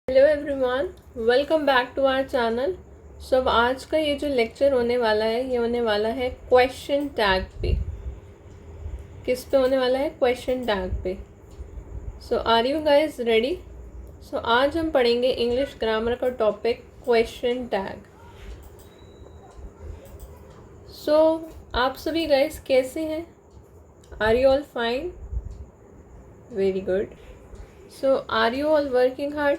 Hello everyone, welcome back to our channel. अब आज का ये जो लेक्चर होने वाला है ये होने वाला है क्वेश्चन टैग पे। किस पे होने वाला है? क्वेश्चन टैग पे। Are you guys ready? आज हम पढ़ेंगे इंग्लिश ग्रामर का टॉपिक क्वेश्चन टैग। आप सभी गाइज कैसे हैं? Are you all fine? Very good. Are you all working hard?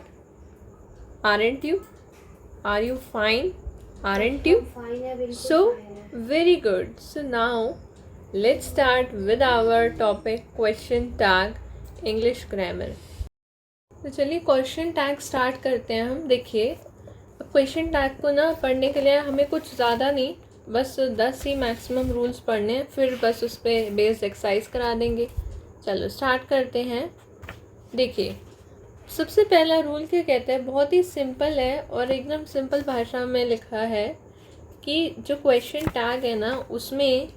Aren't you? Are you fine? Aren't you? So, very good. So now, let's start with our topic question tag English grammar. तो चलिए question tag start करते हैं हम। देखिए, question tag को ना पढ़ने के लिए हमें कुछ ज़्यादा नहीं, बस 10 ही मैक्सिमम रूल्स पढ़ने हैं, फिर बस उस पर बेस्ड एक्सरसाइज करा देंगे। चलो स्टार्ट करते हैं। देखिए, सबसे पहला रूल क्या कहता है? बहुत ही सिंपल है और एकदम सिंपल भाषा में लिखा है कि जो क्वेश्चन टैग है ना उसमें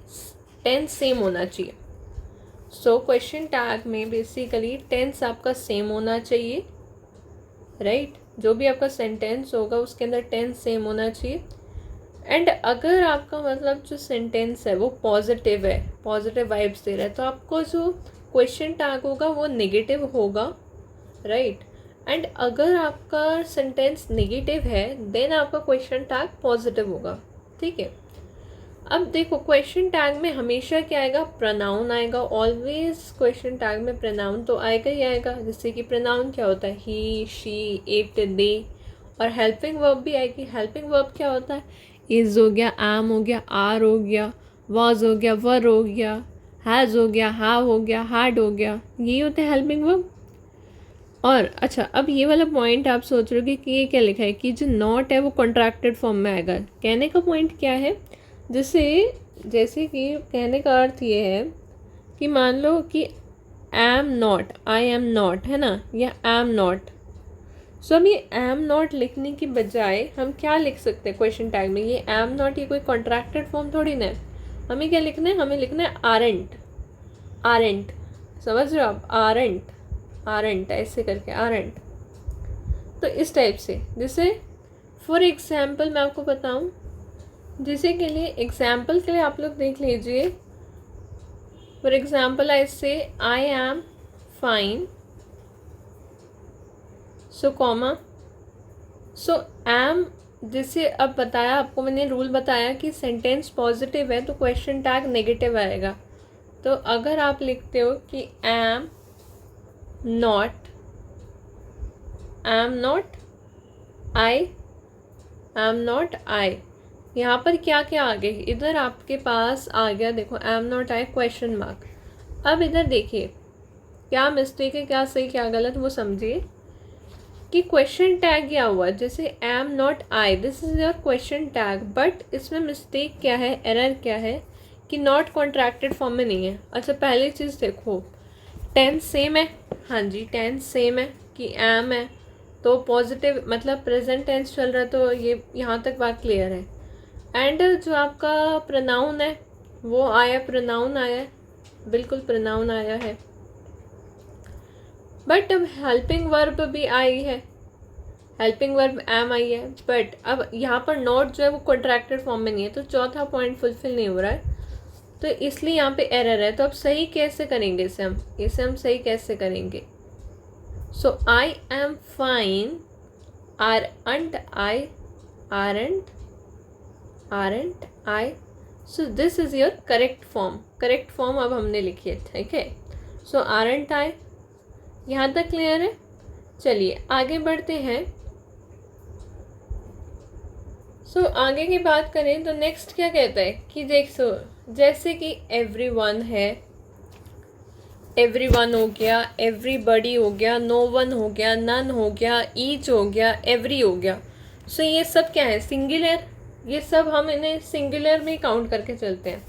टेंस सेम होना चाहिए। क्वेश्चन टैग में बेसिकली टेंस आपका सेम होना चाहिए, राइट? जो भी आपका सेंटेंस होगा उसके अंदर टेंस सेम होना चाहिए। एंड अगर आपका मतलब जो सेंटेंस है वो पॉजिटिव है, पॉजिटिव वाइब्स दे रहा है, तो आपको जो क्वेश्चन टैग होगा वो नेगेटिव होगा, राइट? एंड अगर आपका सेंटेंस नेगेटिव है देन आपका क्वेश्चन टैग पॉजिटिव होगा, ठीक है? अब देखो, क्वेश्चन टैग में हमेशा क्या आएगा? प्रोनाउन आएगा। ऑलवेज क्वेश्चन टैग में प्रोनाउन तो आएगा ही आएगा। जैसे कि प्रोनाउन क्या होता है? ही, शी, इट, दे। और हेल्पिंग वर्ब भी आएगी। हेल्पिंग वर्ब क्या होता है? इज हो गया, एम हो गया, आर हो गया, वॉज हो गया, वर हो गया, हैज़ हो गया, हैव हो गया, हैड हो गया। यही होते हैं हेल्पिंग वर्ब। और अच्छा, अब ये वाला पॉइंट आप सोच रहे हो कि ये क्या लिखा है कि जो नॉट है वो कॉन्ट्रैक्टेड फॉर्म में आएगा। कहने का पॉइंट क्या है? जैसे कि कहने का अर्थ ये है कि मान लो कि am not, I am not, है ना, या एम नॉट। अब ये एम नॉट लिखने की बजाय हम क्या लिख सकते हैं क्वेश्चन टैग में? ये एम नॉट ये कोई कॉन्ट्रैक्टेड फॉर्म थोड़ी ना है। हमें क्या लिखना है? हमें लिखना है आरेंट। आरेंट, समझ रहे हो आप? आरेंट, आरंट, ऐसे करके आरंट। तो इस टाइप से, जैसे फॉर एग्जाम्पल मैं आपको बताऊं, जैसे के लिए एग्जाम्पल के लिए आप लोग देख लीजिए। For example I say I am fine, comma, am. जैसे अब बताया आपको, मैंने रूल बताया कि सेंटेंस पॉजिटिव है तो क्वेश्चन टैग नेगेटिव आएगा। तो अगर आप लिखते हो कि am not, am not I, am not I, यहाँ पर क्या क्या आ गए? इधर आपके पास आ गया, देखो M not I question mark. अब इधर देखिए क्या मिस्टेक है, क्या सही क्या गलत, वो समझिए कि क्वेश्चन टैग क्या हुआ। जैसे M not I, this is your question tag, but इसमें मिस्टेक क्या है, एरर क्या है कि नॉट कॉन्ट्रैक्टेड फॉर्म में नहीं है। अच्छा, पहली चीज़ देखो, टेंस सेम है। हाँ जी, टेंस सेम है कि एम है तो पॉजिटिव, मतलब प्रेजेंट टेंस चल रहा है, तो ये यहाँ तक बात क्लियर है। एंड जो आपका प्रोनाउन है वो आया, प्रोनाउन आया है, बिल्कुल प्रोनाउन आया है। बट अब हेल्पिंग वर्ब भी आई है, हेल्पिंग वर्ब एम आई है, बट अब यहाँ पर नॉट जो है वो कॉन्ट्रैक्टेड फॉर्म में नहीं है, तो चौथा पॉइंट फुलफिल नहीं हो रहा है, तो इसलिए यहाँ पे एरर है। तो अब सही कैसे करेंगे इसे हम सही कैसे करेंगे? आई am fine, aren't I, aren't I, this is your correct form. Correct form अब हमने लिखी है, ठीक है? aren't I, यहाँ तक क्लियर है? चलिए आगे बढ़ते हैं। आगे की बात करें तो नेक्स्ट क्या कहता है कि देखो, जैसे कि एवरीवन है, एवरीवन हो गया, एवरीबडी हो गया, नो वन हो गया, नन हो गया, ईच हो गया, एवरी हो गया। ये सब क्या है? सिंगुलर। ये सब हम इन्हें सिंगुलर में काउंट करके चलते हैं।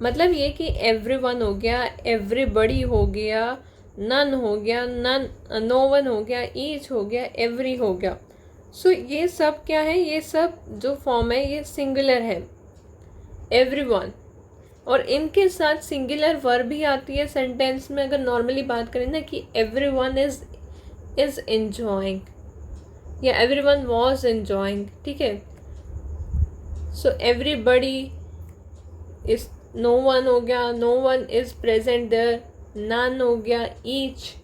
मतलब ये कि एवरीवन हो गया, एवरीबडी हो गया, नन हो गया, नो वन हो गया, ईच हो गया, एवरी हो गया। ये सब क्या है? ये सब जो फॉर्म है ये सिंगुलर है, एवरीवन। और इनके साथ सिंगुलर वर्ब भी आती है सेंटेंस में। अगर नॉर्मली बात करें ना कि एवरीवन इज एंजॉइंग, या एवरीवन वाज एंजॉइंग, ठीक है। So everybody is, no one हो गया, no one is present there, none हो गया, ईच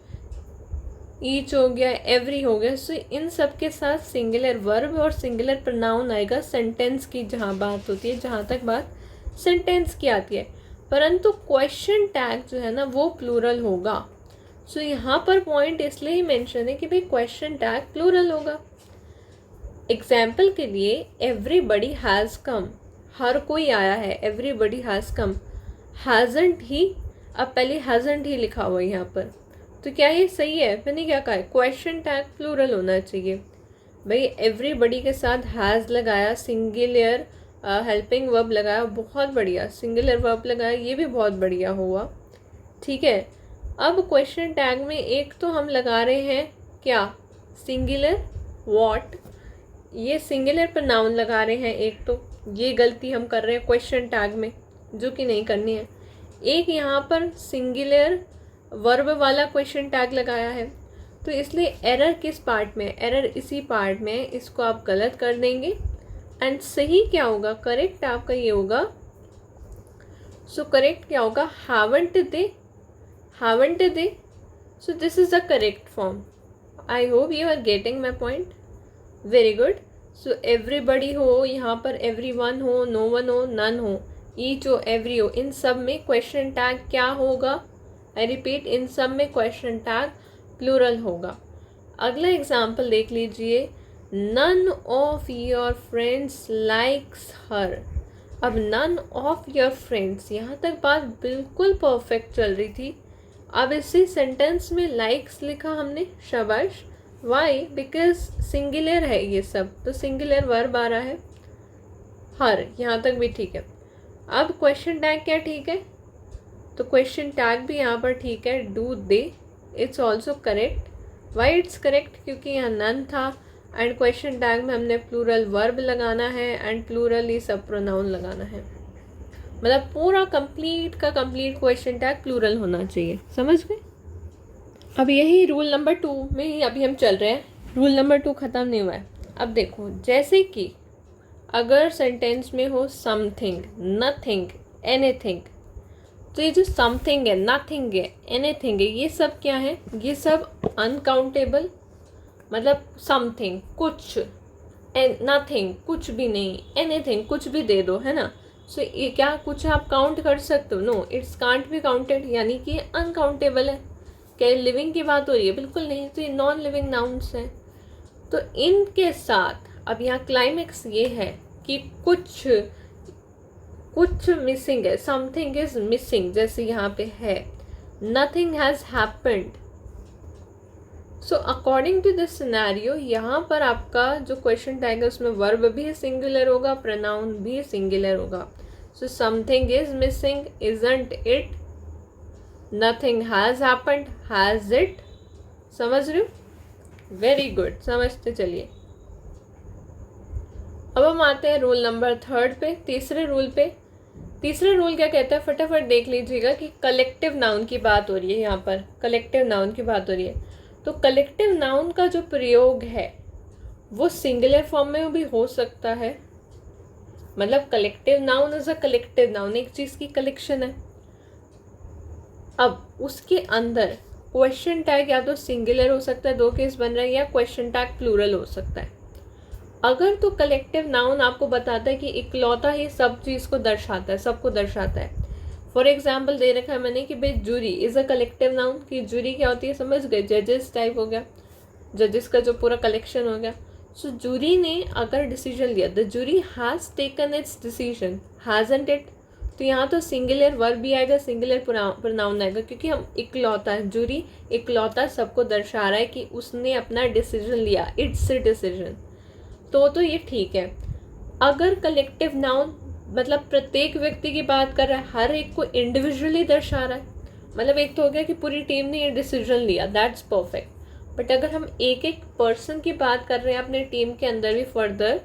हो गया, एवरी हो गया। सो इन सब के साथ सिंगुलर वर्ब और सिंगुलर प्रोनाउन आएगा सेंटेंस की जहाँ बात होती है, जहाँ तक बात सेंटेंस की आती है। परंतु क्वेश्चन टैग जो है ना वो प्लूरल होगा। सो यहाँ पर पॉइंट इसलिए ही मेंशन है कि भाई क्वेश्चन टैग प्लूरल होगा। एग्जाम्पल के लिए एवरीबडी हैज़ कम, हर कोई आया है, एवरीबडी हैज़ कम। हैजंट ही, अब पहले हैजंट ही लिखा हुआ है यहाँ पर, तो क्या ये सही है? मैंने क्या कहा है, क्वेश्चन टैग प्लूरल होना चाहिए। भाई एवरीबडी के साथ हैज़ लगाया, सिंगुलर हेल्पिंग वर्ब लगाया, बहुत बढ़िया, सिंगुलर वर्ब लगाया, ये भी बहुत बढ़िया हुआ, ठीक है। अब क्वेश्चन टैग में एक तो हम लगा रहे हैं क्या, सिंगुलर व्हाट, ये सिंगुलर प्रोनाउन लगा रहे हैं एक, तो ये गलती हम कर रहे हैं क्वेश्चन टैग में, जो कि नहीं करनी है। एक यहाँ पर सिंगुलर वर्ब वाला क्वेश्चन टैग लगाया है, तो इसलिए एरर किस पार्ट में, एरर इसी पार्ट में, इसको आप गलत कर देंगे। एंड सही क्या होगा, करेक्ट आपका ये होगा, सो करेक्ट क्या होगा, haven't they, so this is the correct form. I hope you are getting my point. Very good. So everybody हो, यहाँ पर everyone हो, no one हो, none हो, each हो, every हो, इन सब में क्वेश्चन टैग क्या होगा, I repeat, इन सब में क्वेश्चन टैग प्लूरल होगा। अगला एग्जाम्पल देख लीजिए, none of your friends likes her। अब none of your friends, यहाँ तक बात बिल्कुल परफेक्ट चल रही थी। अब इसी सेंटेंस में लाइक्स लिखा हमने, शाबाश। वाई, बिकॉज सिंगुलर है ये सब, तो सिंगुलर वर्ब आ रहा है, हर, यहाँ तक भी ठीक है। अब क्वेश्चन टैग क्या ठीक है, तो क्वेश्चन टैग भी यहाँ पर ठीक है, do they, it's also correct. Why it's correct, क्योंकि यहाँ नन था, एंड क्वेश्चन टैग में हमने प्लूरल वर्ब लगाना है एंड प्लूरल ही सब प्रोनाउन लगाना है, मतलब पूरा कंप्लीट का कंप्लीट क्वेश्चन टैग प्लूरल होना चाहिए, समझ गए। अब यही रूल नंबर 2 में ही अभी हम चल रहे हैं, रूल नंबर 2 ख़त्म नहीं हुआ है। अब देखो, जैसे कि अगर सेंटेंस में हो समथिंग, नथिंग, एनीथिंग, तो ये जो समथिंग है, नथिंग है, एनीथिंग है, ये सब क्या है, ये सब अनकाउंटेबल, मतलब समथिंग कुछ, नथिंग कुछ भी नहीं, एनीथिंग कुछ भी दे दो, है ना। सो ये क्या कुछ आप काउंट कर सकते हो, no it's can't be counted, यानी कि अनकाउंटेबल है। क्या लिविंग की बात हो रही है? बिल्कुल नहीं, तो ये नॉन लिविंग नाउन्स हैं। तो इनके साथ अब यहाँ क्लाइमेक्स ये है कि कुछ मिसिंग है, समथिंग इज मिसिंग, जैसे यहाँ पे है nothing has happened. So according to this scenario, यहाँ पर आपका जो क्वेश्चन टैग है उसमें वर्ब भी सिंगुलर होगा, प्रोनाउन भी सिंगुलर होगा। So something is missing, isn't it, nothing has happened, has it. समझ रहे हो? वेरी गुड, समझते चलिए। अब हम आते हैं रूल नंबर 3 पे, तीसरे रूल पे। तीसरा रूल क्या कहता है, फटाफट देख लीजिएगा कि कलेक्टिव नाउन की बात हो रही है, यहाँ पर कलेक्टिव नाउन की बात हो रही है। तो कलेक्टिव नाउन का जो प्रयोग है वो सिंगुलर फॉर्म में भी हो सकता है, मतलब collective noun is a collective noun, एक चीज़ की कलेक्शन है। अब उसके अंदर क्वेश्चन टैग या तो सिंगुलर हो सकता है, 2 केस बन रहा है, या क्वेश्चन टैग प्लूरल हो सकता है। अगर तो कलेक्टिव नाउन आपको बताता है कि इकलौता ही सब चीज़ को दर्शाता है, सबको दर्शाता है। फॉर एग्जाम्पल दे रखा है मैंने कि भाई jury is a collective noun, कि जूरी क्या होती है समझ गए, जजेस टाइप हो गया, जजेस का जो पूरा कलेक्शन हो गया। सो जूरी ने अगर डिसीजन लिया, the jury has taken its decision, hasn't it, तो यहाँ तो सिंगुलर वर्ब भी आएगा, सिंगुलर प्रोनाउन आएगा, क्योंकि हम इकलौता है, जूरी इकलौता सबको दर्शा रहा है कि उसने अपना डिसीजन लिया, इट्स डिसीजन, तो ये ठीक है। अगर कलेक्टिव नाउन मतलब प्रत्येक व्यक्ति की बात कर रहा है, हर एक को इंडिविजुअली दर्शा रहा है, मतलब एक तो हो गया कि पूरी टीम ने ये डिसीजन लिया, दैट्स परफेक्ट। बट अगर हम एक एक पर्सन की बात कर रहे हैं अपने टीम के अंदर भी फर्दर,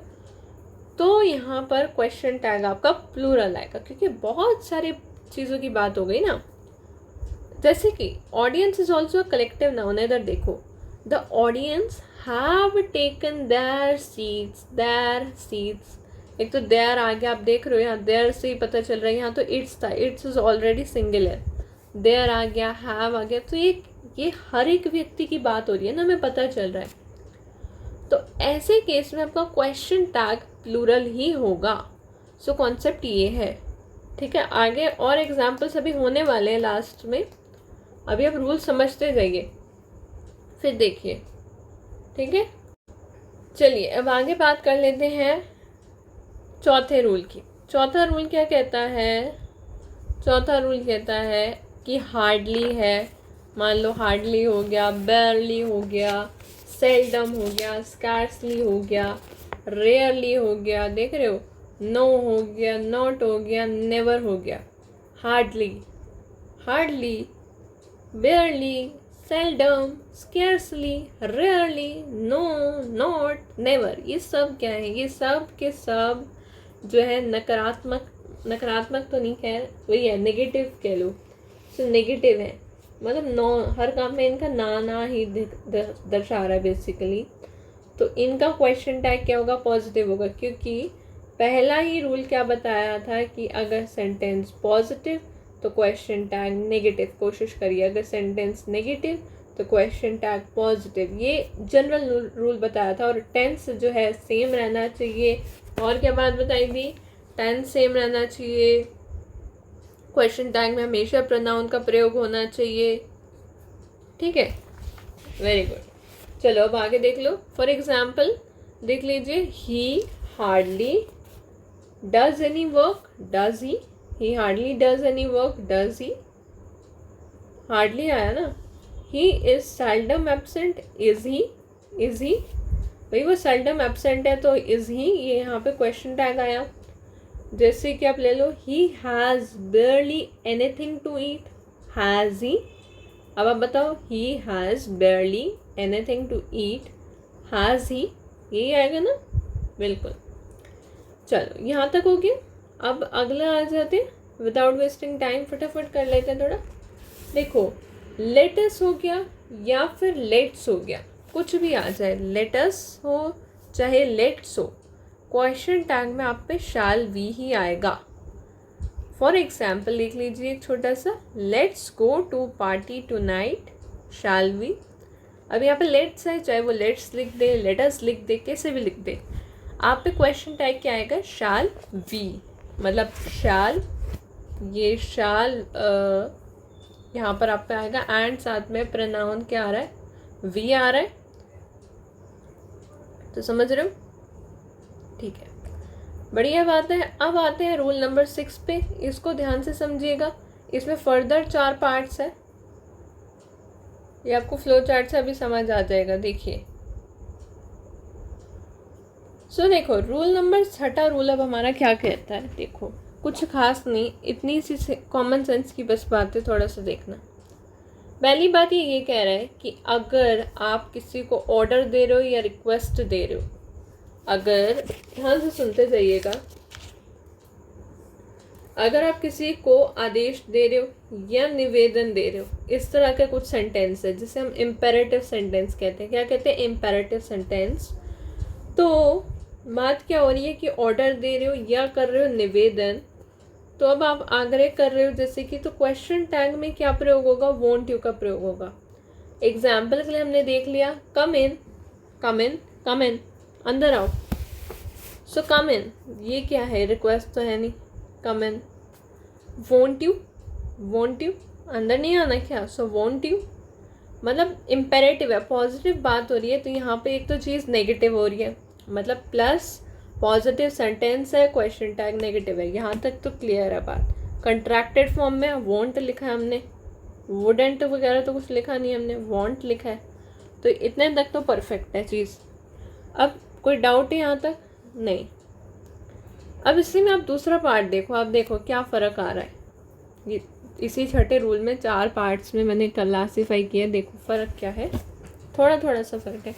तो यहाँ पर क्वेश्चन टैग आपका प्लूरल आएगा, क्योंकि बहुत सारी चीज़ों की बात हो गई ना। जैसे कि audience is also a collective noun, इधर देखो, the audience have taken their seats. एक तो देयर आ गया, आप देख रहे हो यहाँ देयर से ही पता चल रहा है, यहाँ तो इट्स था, it's is already singular, there आ गया, हैव आ गया, तो ये हर एक व्यक्ति की बात हो रही है ना, हमें पता चल रहा है। तो ऐसे केस में आपका क्वेश्चन टैग प्लूरल ही होगा। सो कॉन्सेप्ट ये है, ठीक है। आगे और एग्जाम्पल्स अभी होने वाले हैं लास्ट में, अभी आप रूल समझते जाइए फिर देखिए, ठीक है। चलिए अब आगे बात कर लेते हैं चौथे रूल की। चौथा रूल क्या कहता है? चौथा रूल कहता है कि हार्डली है, मान लो हार्डली हो गया, बेयरली हो गया, सेल्डम हो गया, स्कार्सली हो गया, रेयरली हो गया, देख रहे हो, नो हो गया, नॉट हो गया, नेवर हो गया। Hardly, hardly, barely, seldom, scarcely, rarely, no, not, never, ये सब क्या है? ये सब के सब जो है नकारात्मक तो नहीं, खैर वही है, नेगेटिव कह लो। सो नेगेटिव है, मतलब नो, हर काम में इनका ना ही दर्शा रहा है बेसिकली। तो इनका क्वेश्चन टैग क्या होगा? पॉजिटिव होगा, क्योंकि पहला ही रूल क्या बताया था कि अगर सेंटेंस पॉजिटिव तो क्वेश्चन टैग नेगेटिव। कोशिश करिए, अगर सेंटेंस नेगेटिव तो क्वेश्चन टैग पॉजिटिव, ये जनरल रूल बताया था। और टेंस जो है सेम रहना चाहिए। और क्या बात बताई थी? टेंस सेम रहना चाहिए, क्वेश्चन टैग में हमेशा प्रोनाउन का प्रयोग होना चाहिए, ठीक है। Very good. चलो अब आगे देख लो। फॉर एग्जाम्पल देख लीजिए, ही hardly does any work, does he? He hardly does any work, does he? Hardly आया ना। He is seldom absent, is he? Is he? भाई वो सेल्डम एब्सेंट है तो इज ही, ये यहाँ पे क्वेश्चन टैग आया। जैसे कि आप ले लो, he has barely anything to eat, has he? अब आप बताओ, he has barely anything to eat, has he? यही आएगा ना, बिल्कुल। चलो यहाँ तक हो गया। अब अगला आ जाते, विदाउट वेस्टिंग टाइम फटाफट कर लेते हैं थोड़ा। देखो, लेटस हो गया या फिर लेट्स हो गया, कुछ भी आ जाए, लेटस हो चाहे लेट्स हो, क्वेश्चन टैग में आप पे शैल वी ही आएगा। फॉर एग्जाम्पल लिख लीजिए एक छोटा सा, let's go to party tonight, shall we? अब यहाँ पे लेट्स है, चाहे वो लेट्स लिख दे, लेटस लिख दे, कैसे भी लिख दे, आप पे क्वेश्चन टैग क्या आएगा? Shall we. मतलब शैल, ये शैल यहाँ पर आप पे आएगा, एंड साथ में प्रोनाउन क्या आ रहा है? वी आ रहा है। तो समझ रहे हो? ठीक है, बढ़िया बात है। अब आते हैं रूल नंबर 6 पे, इसको ध्यान से समझिएगा। इसमें फर्दर 4 पार्ट्स है, ये आपको फ्लो चार्ट से अभी समझ आ जाएगा। देखिए, सो देखो रूल नंबर 6 रूल अब हमारा क्या कहता है। देखो कुछ खास नहीं, इतनी सी कॉमन सेंस की बस बात है, थोड़ा सा देखना। पहली बात ये कह रहा है कि अगर आप किसी को ऑर्डर दे रहे हो या रिक्वेस्ट दे रहे हो, अगर ध्यान से सुनते जाइएगा, अगर आप किसी को आदेश दे रहे हो या निवेदन दे रहे हो, इस तरह के कुछ सेंटेंस है जिसे हम इम्पेरेटिव सेंटेंस कहते हैं। क्या कहते हैं? Imperative sentence. तो बात क्या हो रही है कि ऑर्डर दे रहे हो या कर रहे हो निवेदन, तो अब आप आग्रह कर रहे हो जैसे कि, तो क्वेश्चन टैग में क्या प्रयोग होगा? वॉन्ट यू का प्रयोग होगा। एग्जाम्पल के लिए हमने देख लिया, कम इन, कम इन, कम इन, अंदर आओ। सो कम इन, ये क्या है? रिक्वेस्ट तो है नहीं, कम इन। वॉन्ट यू, वॉन्ट यू, अंदर नहीं आना क्या? सो वॉन्ट यू, मतलब इम्पेरेटिव है, पॉजिटिव बात हो रही है। तो यहाँ पे एक तो चीज़ नेगेटिव हो रही है, मतलब प्लस पॉजिटिव सेंटेंस है, क्वेश्चन टैग नेगेटिव है। यहाँ तक तो क्लियर है बात। कंट्रैक्टेड फॉर्म में वॉन्ट लिखा है हमने, वुडेंट वगैरह तो कुछ लिखा नहीं हमने, वॉन्ट लिखा है। तो इतने तक तो परफेक्ट है चीज़। अब कोई डाउट है यहाँ तक? नहीं। अब इसी में आप दूसरा पार्ट देखो, आप देखो क्या फ़र्क आ रहा है। ये इसी 6 रूल में 4 पार्ट्स में मैंने क्लासीफाई किया, देखो फ़र्क क्या है, थोड़ा थोड़ा सा फ़र्क है।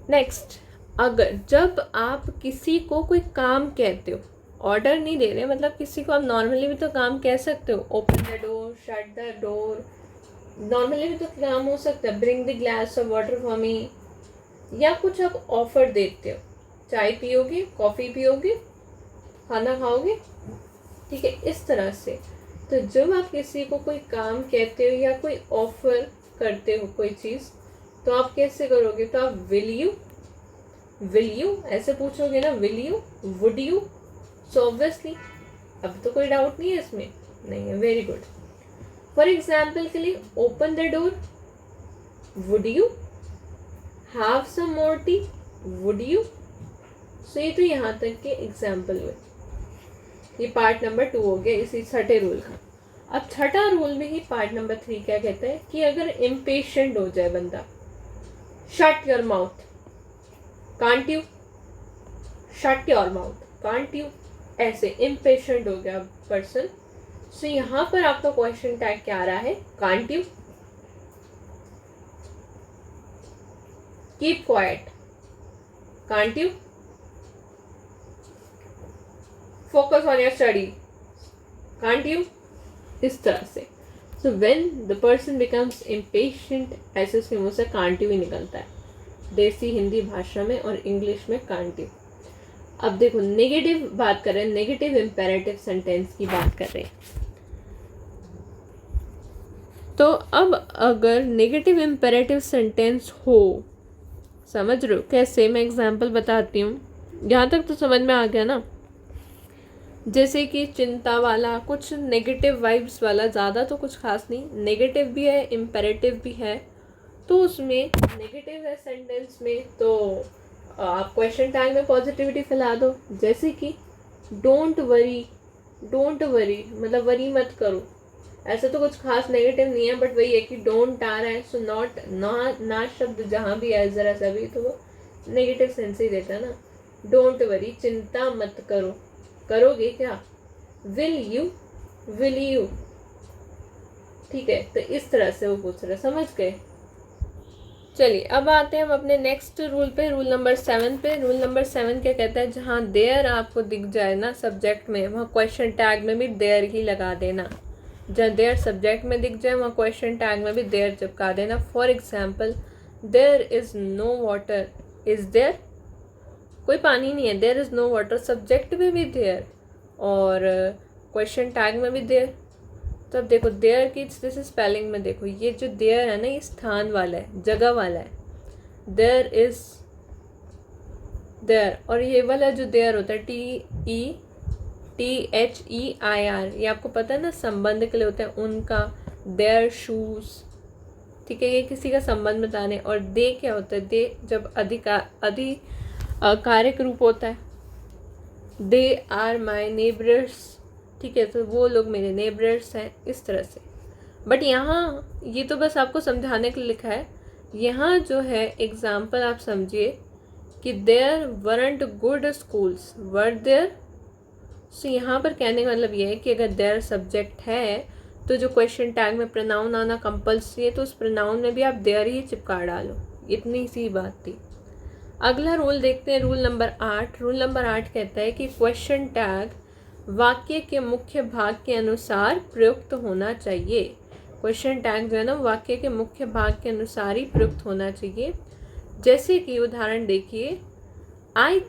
नेक्स्ट, अगर जब आप किसी को कोई काम कहते हो, ऑर्डर नहीं दे रहे, मतलब किसी को आप नॉर्मली भी तो काम कह सकते हो, open the door, shut the door, normally भी तो काम हो सकता है, bring the glass of water for me, या कुछ आप ऑफर देते हो, चाय पियोगे, कॉफ़ी पियोगे, खाना खाओगे, ठीक है, इस तरह से। तो जब आप किसी को कोई काम कहते हो या कोई ऑफर करते हो कोई चीज़, तो आप कैसे करोगे? तो आप विल यू ऐसे पूछोगे ना, will you, would you. So obviously अब तो कोई डाउट नहीं है इसमें, नहीं है, वेरी गुड। फॉर एग्जाम्पल के लिए, open the door, would you, have some more tea, would you. So ये तो यहाँ तक के एग्जाम्पल हुए। ये पार्ट नंबर 2 हो गया इसी छठे रूल का। अब छठा रूल में ही पार्ट नंबर 3 क्या कहता है कि अगर इम्पेशेंट हो जाए बंदा, shut your mouth, can't you, shut your mouth, can't you, ऐसे इम्पेशेंट हो गया पर्सन। सो यहाँ पर आपका क्वेश्चन टैग क्या आ रहा है? Can't you, keep quiet, can't you, focus on your study, can't you, इस तरह से। So when the person becomes impatient, ऐसे उसके मुंह से कांट यू ही निकलता है, देसी हिंदी भाषा में और इंग्लिश में कांट यू। अब देखो नेगेटिव बात कर रहे हैं, नेगेटिव इम्पेरेटिव सेंटेंस की बात कर रहे हैं। तो अब अगर नेगेटिव इम्पेरेटिव सेंटेंस हो, समझ रहे हो कैसे? मैं एग्जांपल बताती हूँ, यहाँ तक तो समझ में आ गया ना। जैसे कि चिंता वाला, कुछ नेगेटिव वाइब्स वाला, ज़्यादा तो कुछ खास नहीं, नेगेटिव भी है इम्पेरेटिव भी है। तो उसमें नेगेटिव है सेंटेंस में, तो आप क्वेश्चन टैग में पॉजिटिविटी फैला दो, जैसे कि डोंट वरी, डोंट वरी मतलब वरी मत करो। ऐसा तो कुछ खास नेगेटिव नहीं है, बट वही है कि डोंट आ रहा है, सो नॉट, ना शब्द जहाँ भी है ज़रा सा भी, तो वो नेगेटिव सेंस ही देता है ना। डोंट वरी, चिंता मत करो, करोगे क्या? विल यू, ठीक है। तो इस तरह से वो पूछ रहे, समझ गए? चलिए अब आते हैं हम अपने नेक्स्ट रूल पे, रूल नंबर 7 पे। रूल नंबर 7 क्या कहता है? जहाँ देयर आपको दिख जाए ना सब्जेक्ट में, वहाँ क्वेश्चन टैग में भी देयर ही लगा देना। जहाँ देयर सब्जेक्ट में दिख जाए, वहाँ क्वेश्चन टैग में भी देयर चिपका देना। For example, there is no water, is there, कोई पानी नहीं है, there is no water, subject में भी देयर और क्वेश्चन टैग में भी देयर। तो अब देखो देयर की जैसे स्पेलिंग में देखो, ये जो देयर है ना, ये स्थान वाला है, जगह वाला है, देयर इज देयर। और ये वाला जो देयर होता है, THEIR, ये आपको पता है ना, संबंध के लिए होता है, उनका, देयर शूज, ठीक है, ये किसी का संबंध बताने। और दे क्या होता है? दे जब अधिकारक रूप होता है, दे आर माई नेबरर्स, ठीक है, तो वो लोग मेरे नेबरर्स हैं, इस तरह से। बट यहाँ ये तो बस आपको समझाने के लिए लिखा है। यहाँ जो है एग्जाम्पल आप समझिए कि there weren't good schools, were there. So यहाँ पर कहने का मतलब ये है कि अगर देयर सब्जेक्ट है, तो जो क्वेश्चन टैग में प्रोनाउन आना कंपल्सरी है, तो उस प्रोनाउन में भी आप देयर ही चिपका डालो, इतनी सी बात थी। अगला रूल देखते हैं, रूल नंबर 8। रूल नंबर 8 कहता है कि क्वेश्चन टैग वाक्य के मुख्य भाग के अनुसार प्रयुक्त होना चाहिए। क्वेश्चन टैग जो है ना, वाक्य के मुख्य भाग के अनुसार ही प्रयुक्त होना चाहिए। जैसे कि उदाहरण देखिए, I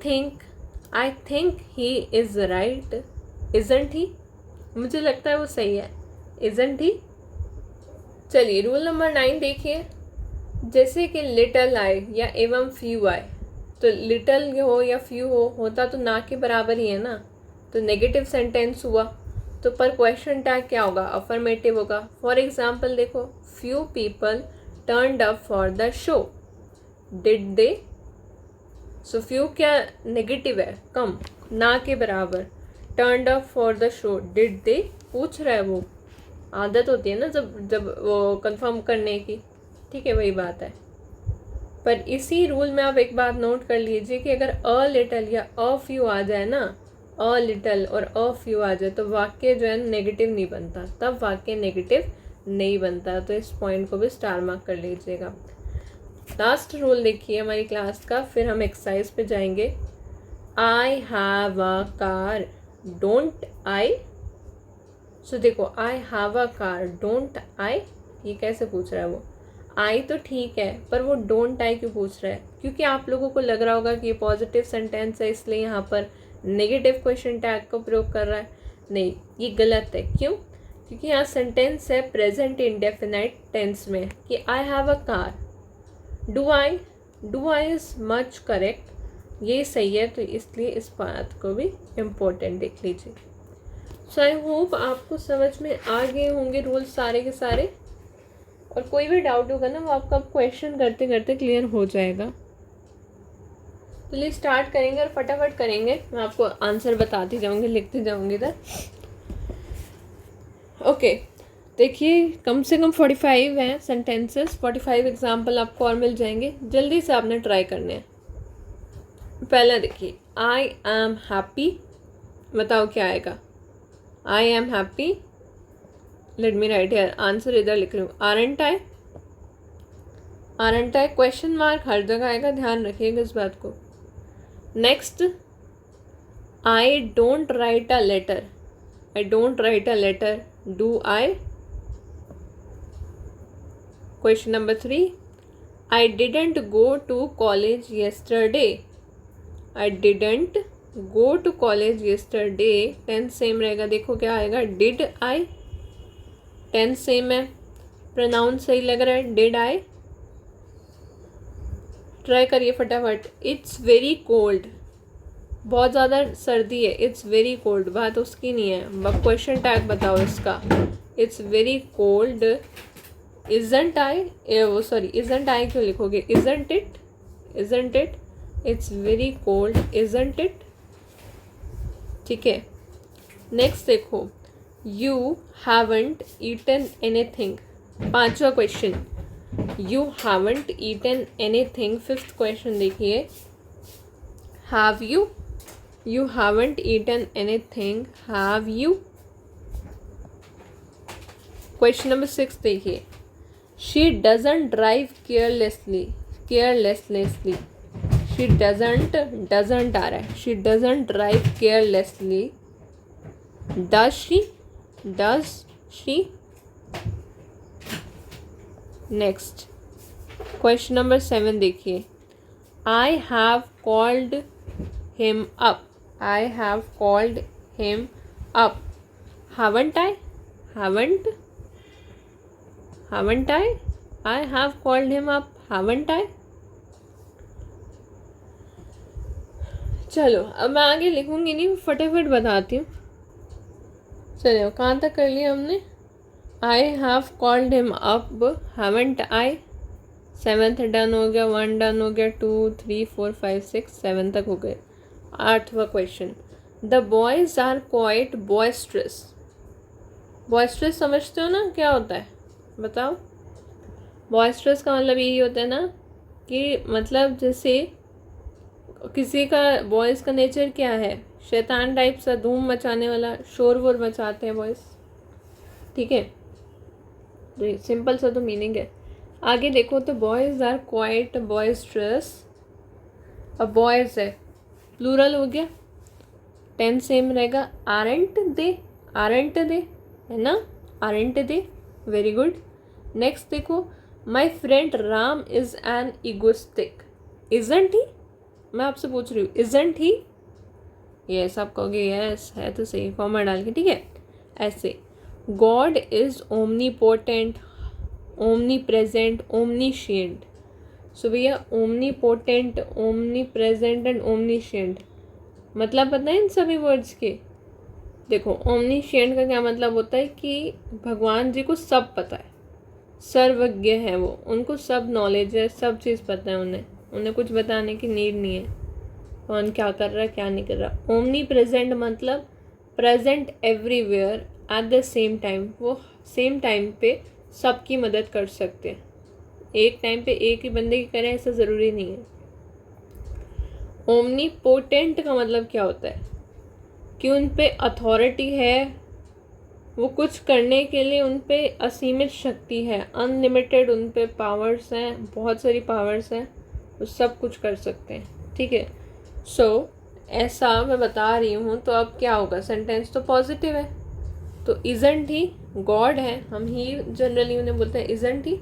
think he is right, isn't he, मुझे लगता है वो सही है, इजंट ही। चलिए रूल नंबर 9 देखिए, जैसे कि लिटल आई या एवं फ्यू आई, तो लिटल हो या फ्यू होता तो ना के बराबर ही है ना, तो नेगेटिव सेंटेंस हुआ, तो पर क्वेश्चन टैग क्या होगा? अफर्मेटिव होगा। फॉर एग्जाम्पल देखो, few people turned up for the show, did they. So few क्या नेगेटिव है? कम, ना के बराबर। Turned up for the show, did they, पूछ रहा है वो, आदत होती है ना जब वो कंफर्म करने की, ठीक है, वही बात है। पर इसी रूल में आप एक बात नोट कर लीजिए कि अगर अ लिटल या अ फ्यू आ जाए ना, अ लिटल और अ फ्यू आ जाए, तो वाक्य जो है नेगेटिव नहीं बनता, तब वाक्य नेगेटिव नहीं बनता। तो इस पॉइंट को भी स्टार मार्क कर लीजिएगा। लास्ट रूल देखिए हमारी क्लास का, फिर हम एक्सरसाइज पे जाएंगे। I have a car, don't I. So देखो, I have a car, don't I, ये कैसे पूछ रहा है वो। आई तो ठीक है, पर वो डोंट आई क्यों पूछ रहा है? क्योंकि आप लोगों को लग रहा होगा कि ये पॉजिटिव सेंटेंस है, इसलिए यहाँ पर नेगेटिव क्वेश्चन टैग का प्रयोग कर रहा है। नहीं, ये गलत है। क्यों? क्योंकि यहाँ सेंटेंस है प्रेजेंट इंडेफिनाइट टेंस में कि आई have a car. Do I is much correct, ये सही है, तो इसलिए इस बात को भी इम्पोर्टेंट देख लीजिए। सो आई होप आपको समझ में आ गए होंगे रूल्स सारे के सारे, और कोई भी डाउट होगा ना वो आपका क्वेश्चन करते करते क्लियर हो जाएगा। तो चलिए स्टार्ट करेंगे और फटाफट करेंगे, मैं आपको आंसर बताती जाऊंगी, लिखते जाऊंगी इधर। ओके, देखिए कम से कम 45 हैं सेंटेंसेस, 45 एग्जाम्पल आपको और मिल जाएंगे, जल्दी से आपने ट्राई करने हैं। पहला देखिए, आई एम हैप्पी, बताओ क्या आएगा। I am happy, let me write here, answer इधर लिख रही हूँ। Aren't I, aren't I question mark हर जगह आएगा, ध्यान रखिएगा इस बात को। Next, I don't write a letter, I don't write a letter, do I. Question number 3, I didn't go to college yesterday, I didn't go to college yesterday, tense same रहेगा, देखो क्या आएगा, डिड आई, टेंस सेम है, pronoun सही लग रहा है, did I. Try करिए फटाफट। इट्स वेरी कोल्ड, बहुत ज़्यादा सर्दी है, इट्स वेरी कोल्ड, बात उसकी नहीं है, क्वेश्चन टैग बताओ इसका। It's very cold, isn't I, वो सॉरी इजंट आई क्यों लिखोगे, isn't it, isn't it, it's very cold, isn't it. ठीक है, नेक्स्ट देखो, यू हैवंट ईटन एनीथिंग, पांचवा question, you haven't eaten anything. Fifth question देखिए, have you, you haven't eaten anything, have you. Question number 6 देखिए, she doesn't drive carelessly, carelessly, she doesn't, doesn't आ रहा है, she doesn't drive carelessly, does she, does she. Next question number 7 देखिए, I have called him up, I have called him up, haven't I, haven't, haven't I, I have called him up, haven't I. चलो अब मैं आगे लिखूंगी नहीं, फटाफट बताती हूँ। चलो कहाँ तक कर लिया हमने, I have called him up, haven't I, 7th done हो गया, 1 डन हो गया, 2 3 4 5 6 7 तक हो गए। 8वां question, the boys are quite boisterous, boisterous समझते हो ना क्या होता है, बताओ। बॉयस्ट्रस का मतलब यही होता है ना कि मतलब जैसे किसी का, बॉयज़ का नेचर क्या है, शैतान टाइप सा, धूम मचाने वाला, शोर वोर मचाते हैं बॉयज़। ठीक है, तो सिंपल सा तो मीनिंग है। आगे देखो, तो बॉयज़ आर क्वाइट बॉयस्ट्रस, अब बॉयज़ है, प्लूरल हो गया, टेंस सेम रहेगा, आरंट दे, आरंट दे, है ना, आरंट दे, वेरी गुड। नेक्स्ट देखो, my friend Ram is an egoistic, isn't he, मैं आपसे पूछ रही हूँ, इजंट ही, यस आप कहोगे यस है तो सही, कॉमा डाल के, ठीक है। ऐसे, god is omnipotent, omnipresent, omniscient. So भैया omnipotent, omnipresent and omniscient मतलब पता है इन सभी वर्ड्स के। देखो ओमनीशिएंट का क्या मतलब होता है कि भगवान जी को सब पता है, सर्वज्ञ है वो, उनको सब नॉलेज है, सब चीज़ पता है उन्हें, उन्हें कुछ बताने की नीड नहीं है कौन क्या कर रहा है क्या नहीं कर रहा। ओमनी प्रेजेंट मतलब present everywhere at the same time, वो सेम टाइम पे सबकी मदद कर सकते हैं, एक टाइम पे एक ही बंदे की करें ऐसा ज़रूरी नहीं है। ओमनी पोटेंट का मतलब क्या होता है कि उन पे अथॉरिटी है, वो कुछ करने के लिए उन पे असीमित शक्ति है, अनलिमिटेड उन पे पावर्स हैं, बहुत सारी पावर्स हैं, वो सब कुछ कर सकते हैं। ठीक है, सो ऐसा मैं बता रही हूँ। तो अब क्या होगा, सेंटेंस तो पॉजिटिव है, तो इजंट ही गॉड है, हम ही जनरली उन्हें बोलते हैं isn't he.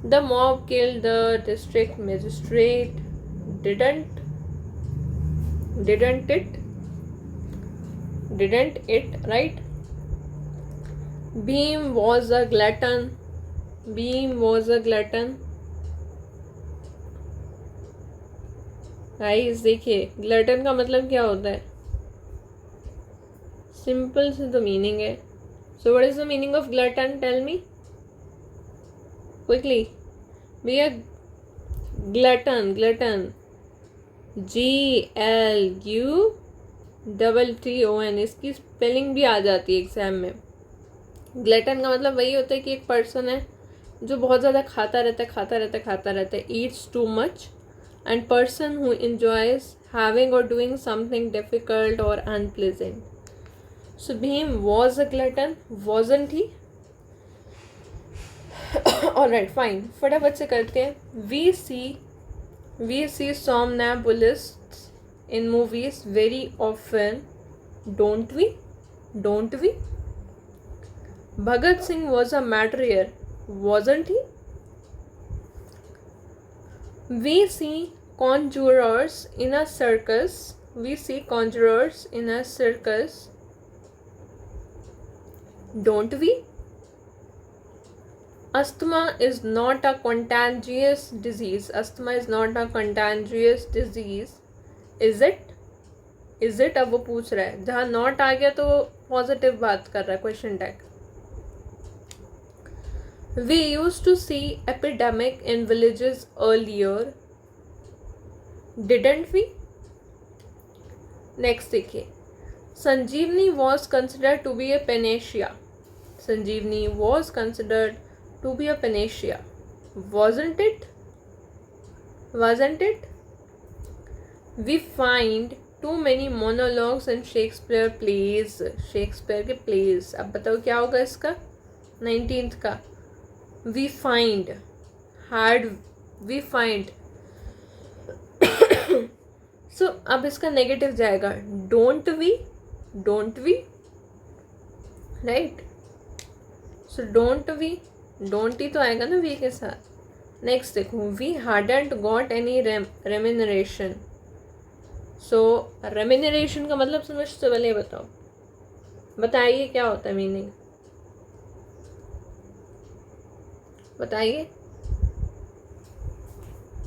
The mob killed the district magistrate. Didn't it, right. Bhim was a glutton. Guys देखिए, ग्लटन का मतलब क्या होता है? सिंपल से द मीनिंग है. So what is the meaning of glutton? Tell me quickly. Be a glutton. GLUTTON. इसकी spelling भी आ जाती है एग्जाम में. ग्लटन का मतलब वही होता है कि एक पर्सन है जो बहुत ज़्यादा खाता रहता है. Yeats too much. And person who enjoys having or doing something difficult or unpleasant. So Bhim was a glutton, wasn't he? Alright, fine. फटाफट से करते हैं. We see somnambulists in movies very often, don't we? Bhagat Singh was a martyr, wasn't he? We see conjurers in a circus. Don't we? Asthma is not a contagious disease. Is it? अब वो पूछ रहा है. जहाँ not आ गया तो वो positive बात कर रहा है, question tag. We used to see epidemic in villages earlier, didn't we? Next देखिए. Sanjeevani was considered to be a panacea. Wasn't it? We find too many monologues in Shakespeare plays. के plays. अब बताओ क्या होगा इसका? 19th का. We find. So अब इसका नेगेटिव जाएगा. Don't we? Right? So don't ही तो आएगा ना we के साथ. नेक्स्ट देखो. We hadn't got any remuneration. So remuneration का मतलब समझते हो? पहले बताइए क्या होता है मीनिंग. बताइए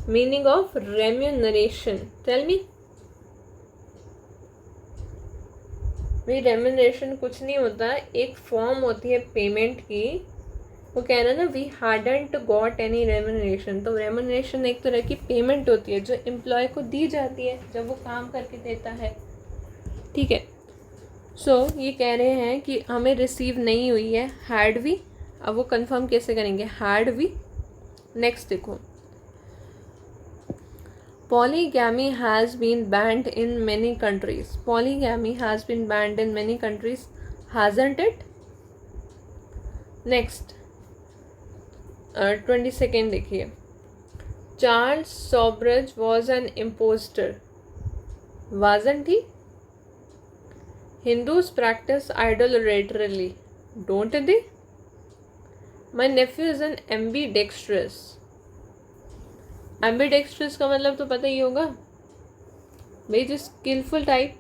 meaning of remuneration. Tell me. भाई रेम्यूनरेशन कुछ नहीं होता, एक फॉर्म होती है पेमेंट की. वो कह रहा है ना, we hadn't got any remuneration. तो रेम्यूनरेशन एक तरह की पेमेंट होती है जो एम्प्लॉय को दी जाती है जब वो काम करके देता है. ठीक है. सो ये कह रहे हैं कि हमें रिसीव नहीं हुई है. Had we. अब वो कंफर्म कैसे करेंगे? Had we. नेक्स्ट देखो. Polygamy has been banned in many countries. Hasn't it? Next. 22nd देखिए. Charles Sobridge was an impostor. Wasn't he? Hindus practice idolatry, don't they? My nephew is an ambidextrous. Ambidextrous का मतलब तो पता ही होगा भाई, जो skilful type.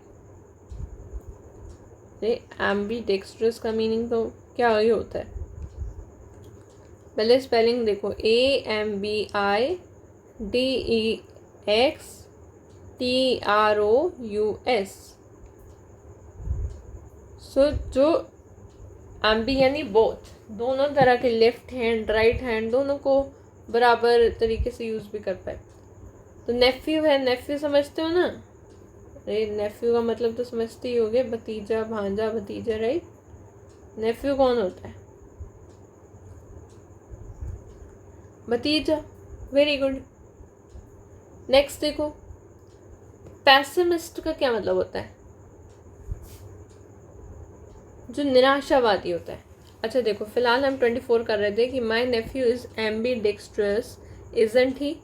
Ambidextrous का meaning तो क्या ही होता है? पहले स्पेलिंग देखो. AMBIDEXTROUS. सो जो एम्बी यानी बोथ, दोनों तरह के, लेफ्ट हैंड राइट हैंड दोनों को बराबर तरीके से यूज़ भी कर पाए. तो नेफ्यू है. नेफ्यू समझते हो ना? अरे नेफ्यू का मतलब तो समझते ही होगे. भतीजा, भांजा, भतीजा, राइट. नेफ्यू कौन होता है? भतीजा. Very good. नेक्स्ट देखो. पैसिमिस्ट का क्या मतलब होता है? जो निराशावादी होता है. अच्छा देखो, फिलहाल हम 24 कर रहे थे कि my nephew is ambidextrous. Isn't he?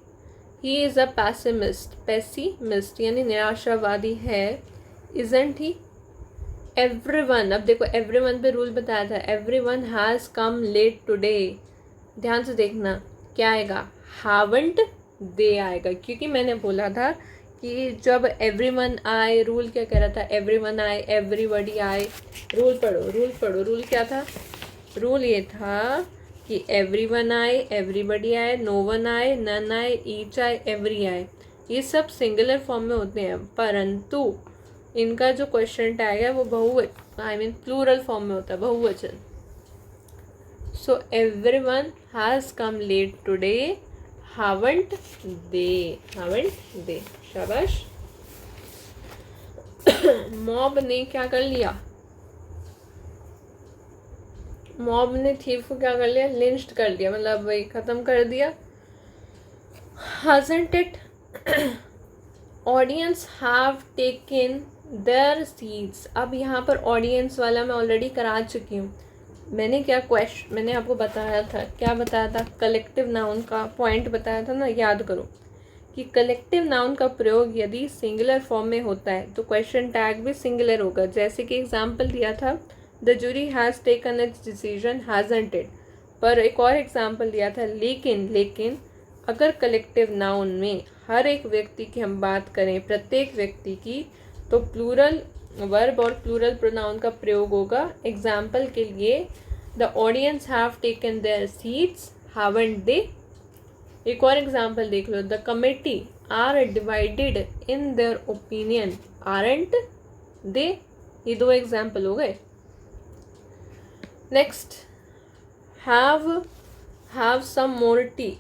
He is a pessimist. यानी निराशावादी है. Isn't he? एवरीवन, अब देखो एवरीवन पे रूल बताया था, everyone has come late today, ध्यान से देखना क्या आएगा, हावंट दे आएगा, क्योंकि मैंने बोला था कि जब एवरीवन आए, रूल क्या कह रहा था, एवरीवन आए, एवरीबॉडी आए, रूल पढ़ो, रूल पढ़ो, रूल क्या था, रूल ये था कि एवरीवन आए, एवरीबॉडी आए, नो वन आए, नन आए, ईच आए, एवरी आए, ये सब सिंगुलर फॉर्म में होते हैं, परंतु इनका जो क्वेश्चन टैग है वो बहुवचन, आई मीन प्लूरल फॉर्म में होता है, बहुवचन। So everyone has come late today, haven't they, haven't they, शाबाश। मॉब ने क्या कर लिया, मॉब ने थीफ को क्या कर लिया, लिंच्ड कर दिया, मतलब वही ख़त्म कर दिया। hasn't it audience have taken their seats, अब यहाँ पर ऑडियंस वाला मैं ऑलरेडी करा चुकी हूँ। मैंने क्या क्वेश्चन, मैंने आपको बताया था, क्या बताया था, कलेक्टिव नाउन का पॉइंट बताया था ना, याद करो कि कलेक्टिव नाउन का प्रयोग यदि सिंगुलर फॉर्म में होता है तो क्वेश्चन टैग भी सिंगुलर होगा। जैसे कि एग्जांपल दिया था, the jury has taken its decision hasn't it, पर एक और एग्जांपल दिया था, लेकिन, लेकिन अगर कलेक्टिव नाउन में हर एक व्यक्ति की हम बात करें, प्रत्येक व्यक्ति की, तो प्लूरल वर्ब और प्लूरल प्रोनाउन का प्रयोग होगा। एग्जाम्पल के लिए, the audience have taken their seats, haven't they. एक और एग्जाम्पल देख लो, the committee are divided in their opinion, aren't they. ये दो एग्जाम्पल हो गए। Next, have some more tea,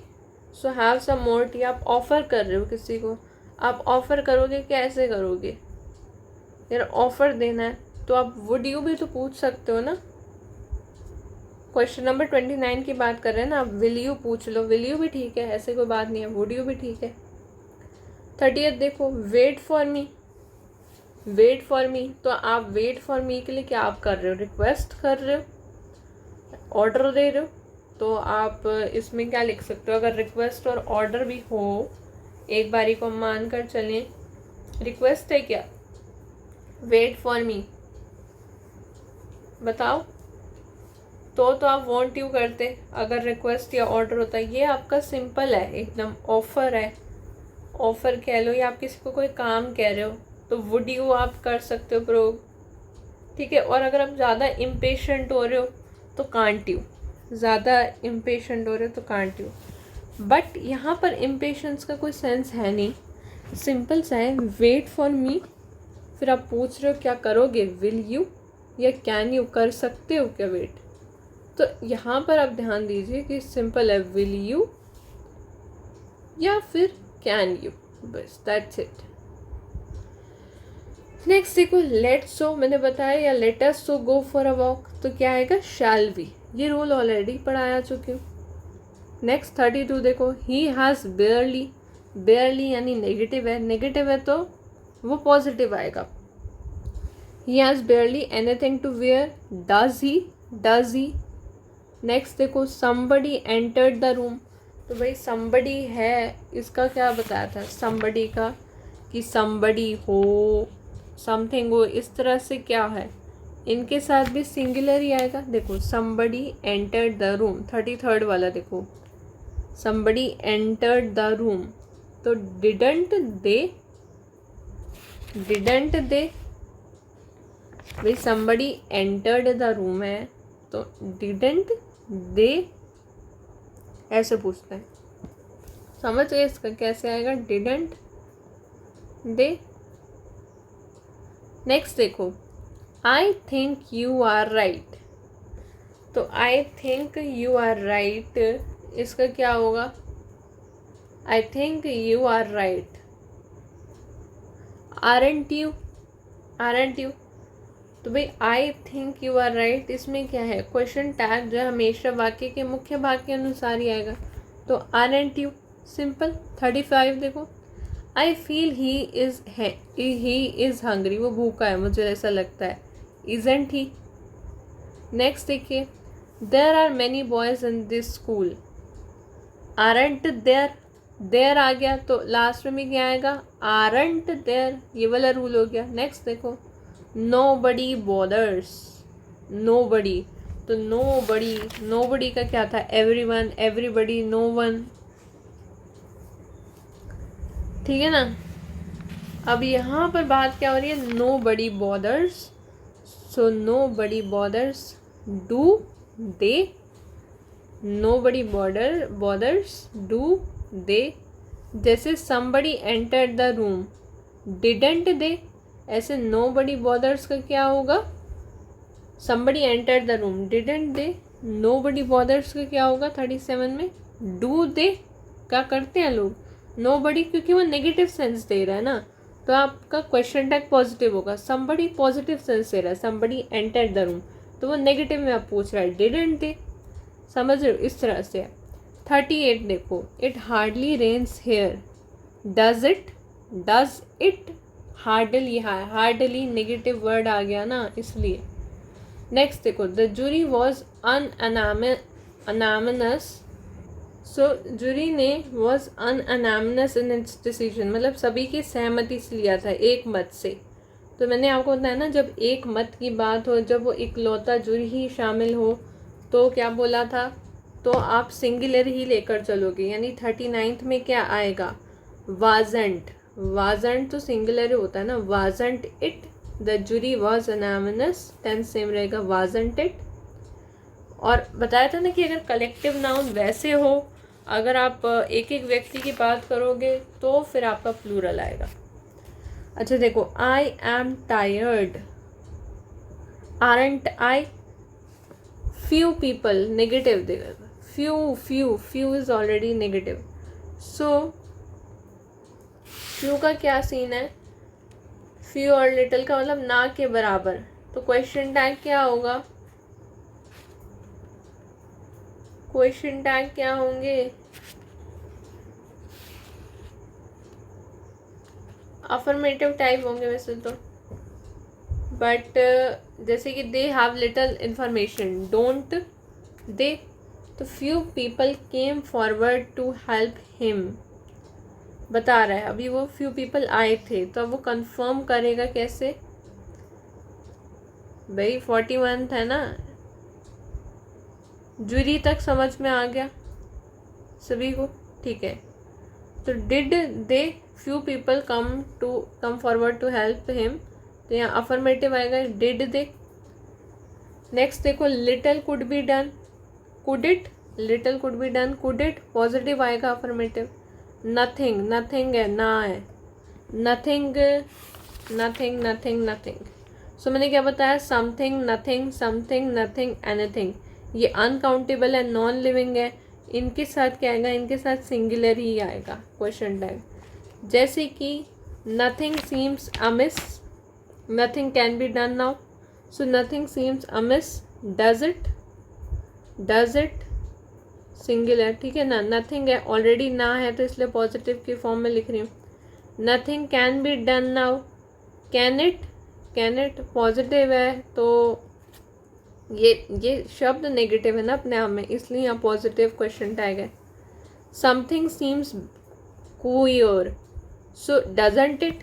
so have some more tea, आप ऑफर कर रहे हो किसी को, आप ऑफर करोगे, कैसे करोगे, यार ऑफर देना है तो आप वुड यू भी तो पूछ सकते हो ना। क्वेश्चन नंबर 29 की बात कर रहे हैं ना, आप विल यू पूछ लो, विल यू भी ठीक है, ऐसे कोई बात नहीं है, वुड यू भी ठीक है। 30th देखो, wait for me, wait for me, तो आप वेट फॉर मी के लिए क्या आप कर रहे हो, रिक्वेस्ट कर रहे हो, ऑर्डर दे रहे हो, तो आप इसमें क्या लिख सकते हो, अगर रिक्वेस्ट और ऑर्डर भी हो, एक बारी को मान कर चलें, रिक्वेस्ट है क्या, वेट फॉर मी, बताओ, तो आप वॉन्ट यू करते, अगर रिक्वेस्ट या ऑर्डर होता है। ये आपका सिंपल है एकदम, ऑफर है, ऑफर कह लो, या आप किसी को कोई काम कह रहे हो तो वुड यू आप कर सकते हो प्रयोग, ठीक है। और अगर आप ज़्यादा इम्पेशेंट हो रहे हो तो कांट यू, ज़्यादा इम्पेशेंट हो रहे हो तो कांट यू, बट यहाँ पर इम्पेशेंस का कोई सेंस है नहीं, सिंपल सा है, वेट फॉर मी, फिर आप पूछ रहे हो क्या करोगे, विल यू या कैन यू, कर सकते हो क्या वेट, तो यहाँ पर आप ध्यान दीजिए कि सिंपल है, विल यू या फिर कैन यू, बस दैट्स इट। नेक्स्ट देखो, लेट्स सो मैंने बताया, या let us so go for a walk, तो क्या आएगा, शैल वी, ये रूल ऑलरेडी पढ़ाया चुकी हूँ। नेक्स्ट 32 देखो, ही हैज़ बेयरली, बेयरली यानी नेगेटिव है तो वो पॉजिटिव आएगा। He has barely anything to wear, does he. Next देखो, somebody entered the room, तो भाई somebody है, इसका क्या बताया था, somebody का कि somebody हो, something हो, इस तरह से क्या है, इनके साथ भी सिंगुलर ही आएगा। देखो somebody entered the room, 33rd वाला देखो, somebody entered the room, तो didn't they, भाई somebody entered the room है तो didn't दे, ऐसे पूछते हैं, समझ गए इसका कैसे आएगा, डिडंट दे। नेक्स्ट देखो, I think you are right, तो I think you are right, इसका क्या होगा, I think you are right, aren't you, तो भाई I think you are right, इसमें क्या है, क्वेश्चन टैग जो हमेशा वाक्य के मुख्य भाग के अनुसार ही आएगा, तो आरंट यू, सिंपल। 35 देखो, I feel he is hungry, वो भूखा है मुझे ऐसा लगता है, इजंट ही। नेक्स्ट देखिए, there are many boys in this school, aren't there आ गया तो लास्ट में क्या आएगा, आरंट देयर, ये वाला रूल हो गया। नेक्स्ट देखो, nobody bothers, nobody, तो nobody का क्या था? everyone, everybody, no one, ठीक है ना। अब यहाँ पर बात क्या हो रही है? nobody bothers, so nobody bothers, do they, nobody bothers, do they। जैसे somebody entered the room, didn't they, ऐसे nobody bothers का क्या होगा? somebody entered the room, didn't they, nobody bothers का क्या होगा? 37 में do they क्या करते हैं लोग? nobody, क्योंकि वो नेगेटिव सेंस दे रहा है ना, तो आपका क्वेश्चन टैग पॉजिटिव होगा। somebody पॉजिटिव सेंस दे रहा है, somebody entered the room, तो वो नेगेटिव में आप पूछ रहा है didn't they, समझ रहे हो? इस तरह से। 38 देखो, it hardly rains here, does it, hardly negative word आ गया ना, इसलिए। नेक्स्ट देखो, the jury was unanimous, so jury ने was unanimous in its decision, मतलब सभी की सहमति से लिया था, एक मत से। तो मैंने आपको बताया ना, जब एक मत की बात हो, जब वो इकलौता जूरी ही शामिल हो, तो क्या बोला था? तो आप सिंगुलर ही लेकर चलोगे, यानी 39 में क्या आएगा? वाजंट तो सिंगुलर होता है ना, wasn't it, the jury was unanimous, tense same रहेगा, वाजंट इट। और बताया था ना कि अगर कलेक्टिव नाउन वैसे हो, अगर आप एक एक व्यक्ति की बात करोगे तो फिर आपका प्लूरल आएगा। अच्छा देखो, I am tired, aren't I, few people, negative देगा, few is already negative, so few का क्या सीन है? फ्यू और लिटिल का मतलब ना के बराबर, तो क्वेश्चन टैग क्या होगा? क्वेश्चन टैग क्या होंगे? अफर्मेटिव टाइप होंगे वैसे तो, बट जैसे कि they have little information, don't they, तो few people came forward to help him, बता रहा है अभी वो फ्यू पीपल आए थे, तो अब वो कंफर्म करेगा कैसे भाई? 41 है ना, जूरी तक समझ में आ गया सभी को, ठीक है। तो did they few people come forward to help him, तो यहाँ अफर्मेटिव आएगा, डिड दे। नेक्स्ट देखो, little could be done, could it, little could be done, could it, positive आएगा, अफर्मेटिव। नथिंग है, ना है, नथिंग, सो मैंने क्या बताया? Something, nothing, anything. ये अनकाउंटेबल है, नॉन लिविंग है, इनके साथ क्या आएगा? इनके साथ सिंगुलर ही आएगा क्वेश्चन टैग। जैसे कि nothing seems amiss, nothing can be done now, so nothing seems amiss, does it, singular, ठीक है ना। नथिंग है, ऑलरेडी ना है, तो इसलिए पॉजिटिव की फॉर्म में लिख रही हूँ। Nothing can be done now, can it positive है, तो ये शब्द नेगेटिव है ना अपने आप में, इसलिए यहाँ पॉजिटिव क्वेश्चन टैग है। Something seems cure, so doesn't it,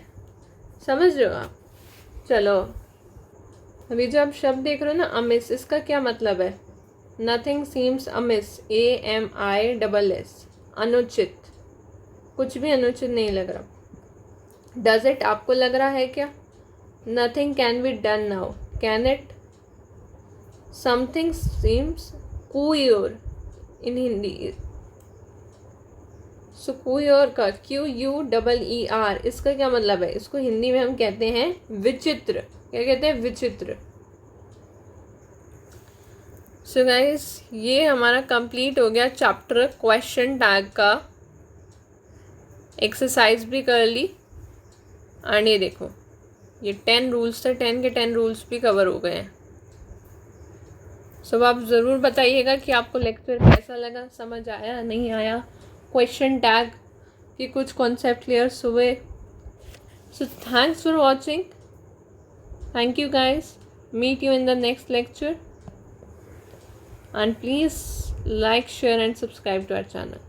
समझ रहे हो आप? चलो अभी जो आप शब्द देख रहे हो ना, अमिस, इसका क्या मतलब है? नथिंग सीम्स अमिस, AMISS, अनुचित, कुछ भी अनुचित नहीं लग रहा। डज इट आपको लग रहा है क्या? Nothing can be done now, can it? Something seems cure in Hindi, so cure का QUEER, इसका क्या मतलब है? इसको हिंदी में हम कहते हैं विचित्र। क्या कहते हैं? विचित्र। सो गाइस, ये हमारा कंप्लीट हो गया चैप्टर क्वेश्चन टैग का। एक्सरसाइज भी कर ली, एंड ये देखो, ये 10 रूल्स थे, 10 के 10 रूल्स भी कवर हो गए हैं। सब आप ज़रूर बताइएगा कि आपको लेक्चर कैसा लगा, समझ आया नहीं आया, क्वेश्चन टैग के कुछ कॉन्सेप्ट क्लियर हुए। So thanks for watching, thank you guys, meet you in the next lecture, and please like, share and subscribe to our channel.